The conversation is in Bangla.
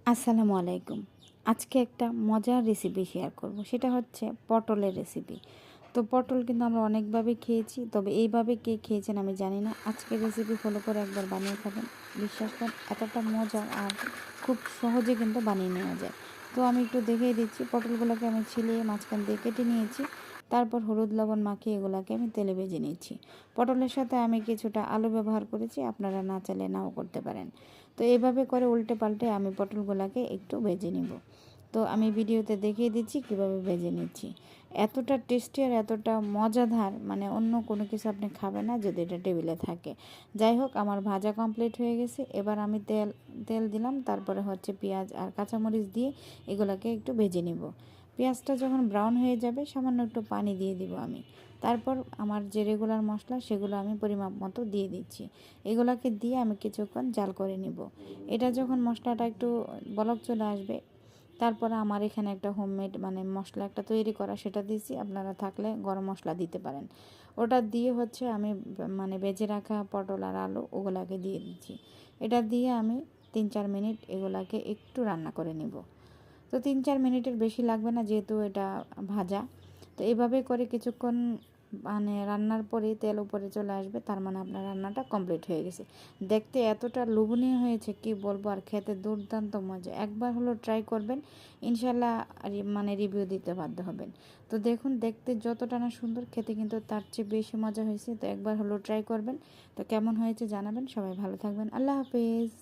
আসসালামু আলাইকুম। আজকে একটা মজার রেসিপি শেয়ার করব, সেটা হচ্ছে পটলের রেসিপি। তো পটল কিন্তু আমরা অনেকভাবে খেয়েছি, তবে এইভাবে কে খেয়েছেন আমি জানি না। আজকের রেসিপি ফলো করে একবার বানিয়ে খাবেন, বিশ্বাস করেন এতটা মজার আর খুব সহজে কিন্তু বানিয়ে নেওয়া যায়। তো আমি একটু দেখিয়ে দিচ্ছি। পটলগুলোকে আমি ছিলে মাঝখান দিয়ে কেটে নিয়েছি, তারপর হলুদ লবণ মাখিয়ে এগুলোকে আমি তেলে ভেজে নিচ্ছি। পটলের সাথে আমি কিছুটা আলু ব্যবহার করেছি, আপনারা না চাইলে নাও করতে পারেন। তো এইভাবে করে উল্টে পাল্টে আমি পটলগুলোকে একটু ভেজে নিব। তো আমি ভিডিওতে দেখিয়ে দিচ্ছি কিভাবে ভেজে নিচ্ছি। এতটা টেস্টি আর এতটা মজাদার, মানে অন্য কোনো কিছু আপনি খাবেন না যদি এটা টেবিলে থাকে। যাই হোক, আমার ভাজা কমপ্লিট হয়ে গেছে। এবার আমি তেল দিলাম, তারপরে হচ্ছে পেঁয়াজ আর কাঁচামরিচ দিয়ে এগুলোকে একটু ভেজে নিব। পেঁয়াজটা যখন ব্রাউন হয়ে যাবে সামান্য একটু পানি দিয়ে দিব আমি। তারপর আমার যে রেগুলার মশলা সেগুলো আমি পরিমাপ মতো দিয়ে দিচ্ছি। এগুলোকে দিয়ে আমি কিছুক্ষণ জাল করে নিব। এটা যখন মশলাটা একটু বলক চলে আসবে, তারপরে আমার এখানে একটা হোমমেড মানে মশলা একটা তৈরি করা, সেটা দিয়েছি। আপনারা থাকলে গরম মশলা দিতে পারেন। ওটা দিয়ে হচ্ছে আমি মানে ভেজে রাখা পটল আর আলু ওগুলাকে দিয়ে দিচ্ছি। এটা দিয়ে আমি 3-4 মিনিট এগুলাকে একটু রান্না করে নিব। তো 3-4 মিনিটের বেশি লাগবে না, যেহেতু এটা ভাজা। তো এইভাবে করে কিছুক্ষণ মানে রান্নার পরে তেল উপরে চলে আসবে, তার মানে আপনার রান্নাটা কমপ্লিট হয়ে গেছে। দেখতে এতটা লোভনীয় হয়েছে কি বলবো, আর খেতে দুর্দান্ত মজা। একবার হলো ট্রাই করবেন, ইনশাল্লাহ মানে রিভিউ দিতে বাধ্য হবেন। তো দেখুন, দেখতে যতটা না সুন্দর, খেতে কিন্তু তার চেয়ে বেশি মজা হয়েছে। তো একবার হলো ট্রাই করবেন। তো কেমন হয়েছে জানাবেন। সবাই ভালো থাকবেন। আল্লাহ হাফেজ।